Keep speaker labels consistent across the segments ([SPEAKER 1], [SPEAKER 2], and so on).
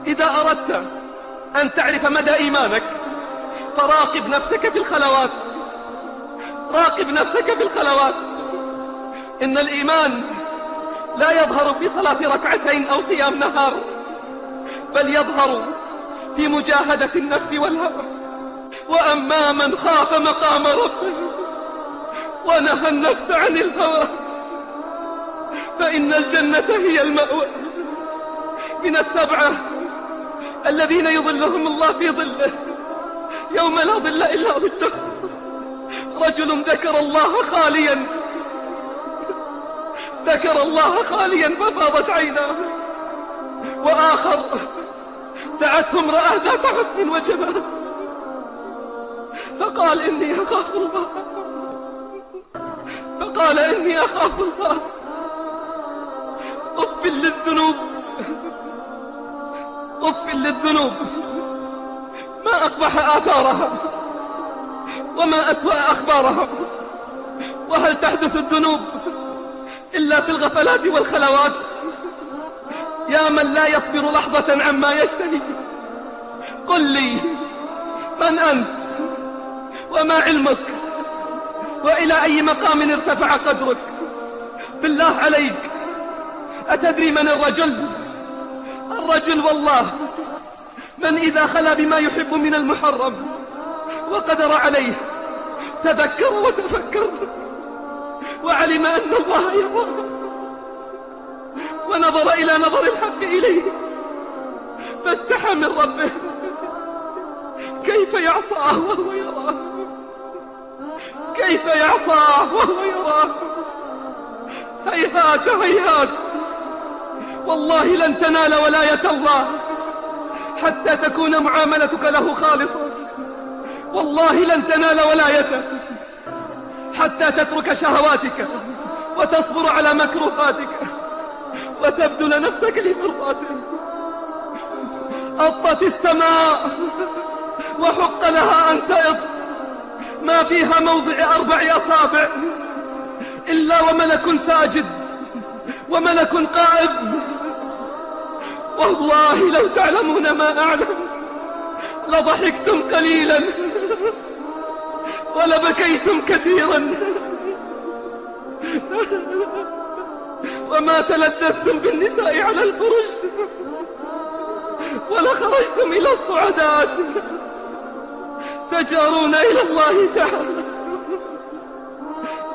[SPEAKER 1] إذا أردت أن تعرف مدى إيمانك فراقب نفسك في الخلوات. راقب نفسك في الخلوات. إن الإيمان لا يظهر في صلاة ركعتين أو صيام نهار، بل يظهر في مجاهدة النفس والهوى. وأما من خاف مقام ربه ونهى النفس عن الهوى فإن الجنة هي المأوى. من السبعة الذين يظلهم الله في ظله يوم لا ظل إلا ظله: رجل ذكر الله خاليا ففاضت عيناه، وآخر دعته امرأة ذات حسن وجمال فقال إني أخاف الله. أف للذنوب ما أقبح آثارها وما أسوأ أخبارها. وهل تحدث الذنوب إلا في الغفلات والخلوات؟ يا من لا يصبر لحظة عما يشتهي، قل لي من أنت وما علمك وإلى أي مقام ارتفع قدرك؟ بالله عليك أتدري من الرجل والله من إذا خلا بما يحب من المحرم وقدر عليه تذكر وتفكر وعلم أن الله يراه ونظر إلى نظر الحق إليه فاستحى من ربه. كيف يعصاه وهو يراه؟ هيهات والله لن تنال ولاية الله حتى تكون معاملتك له خالصة. والله لن تنال ولايته حتى تترك شهواتك وتصبر على مكروهاتك وتبذل نفسك لمرضاته. أطت السماء وحق لها أن تئط، ما فيها موضع 4 أصابع إلا وملك ساجد وملك قائم. والله لو تعلمون ما أعلم لضحكتم قليلا ولبكيتم كثيرا وما تلذذتم بالنساء على الفرش ولخرجتم إلى الصعدات تجارون إلى الله تعالى.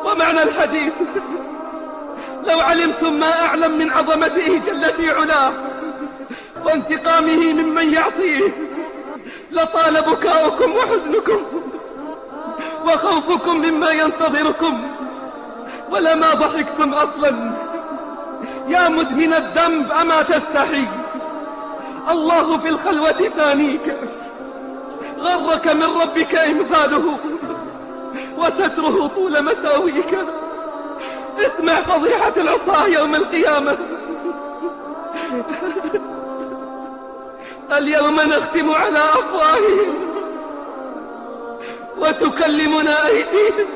[SPEAKER 1] ومعنى الحديث: لو علمتم ما أعلم من عظمته جل في علاه وانتقامه ممن يعصيه لطال بكاؤكم وحزنكم وخوفكم مما ينتظركم ولما ضحكتم أصلا. يا مدمن الذنب أما تستحي؟ الله في الخلوة ثانيك، غرك من ربك إمهاله وستره طول مساويك. اسمع فضيحة العصاة يوم القيامة: اليوم نختم على أفواههم وتكلمنا أيديهم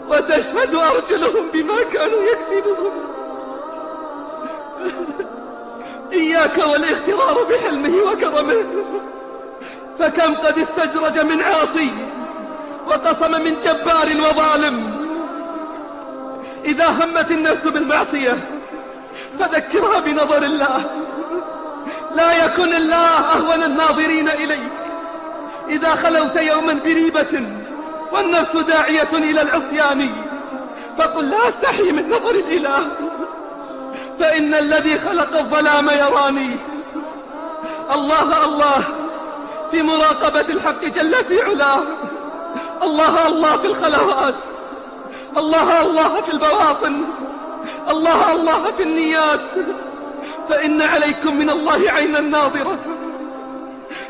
[SPEAKER 1] وتشهد أرجلهم بما كانوا يكسبون. إياك والاغترار بحلمه وكرمه، فكم قد استجرج من عاصي وقسم من جبار وظالم. إذا همت النفس بالمعصية فذكرها بنظر الله، لا يكن الله أهون الناظرين إليك. إذا خلوت يوما بريبة والنفس داعية إلى العصيان فقل: لا أستحي من نظر الإله، فإن الذي خلق الظلام يراني. الله الله في مراقبة الحق جل في علاه، الله الله في الخلوات، الله الله في البواطن، الله الله في النيات. فإن عليكم من الله عينا ناظرة،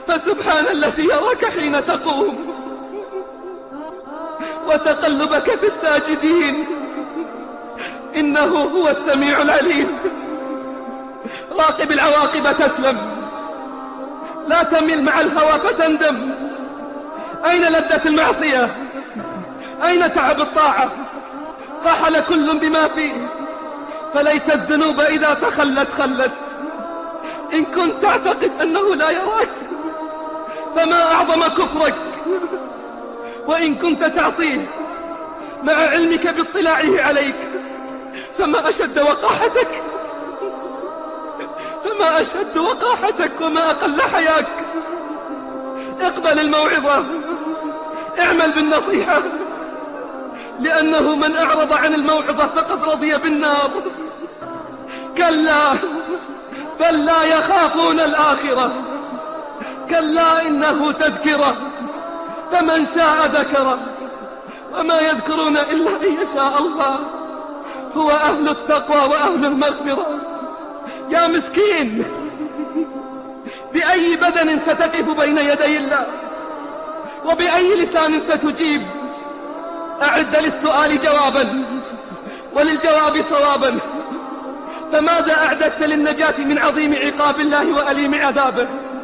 [SPEAKER 1] فسبحان الذي يراك حين تقوم وتقلبك في الساجدين، إنه هو السميع العليم. راقب العواقب تسلم، لا تمل مع الهوى فتندم. أين لذة المعصية؟ أين تعب الطاعة؟ رحل كل بما فيه، فليت الذنوب إذا تخلت خلت. إن كنت تعتقد أنه لا يراك فما أعظم كفرك، وإن كنت تعصيه مع علمك باطلاعه عليك فما أشد وقاحتك، فما أشد وقاحتك وما أقل حياك. اقبل الموعظة، اعمل بالنصيحة، لأنه من أعرض عن الموعظة فقد رضي بالنار. كلا بل لا يخافون الآخرة، كلا إنه تذكرة فمن شاء ذكره، وما يذكرون إلا أن يشاء الله. هو أهل التقوى وأهل المغفرة. يا مسكين، بأي بدن ستقف بين يدي الله، وبأي لسان ستجيب؟ أعد للسؤال جوابا وللجواب صوابا. فماذا أعددت للنجاة من عظيم عقاب الله وأليم عذابه؟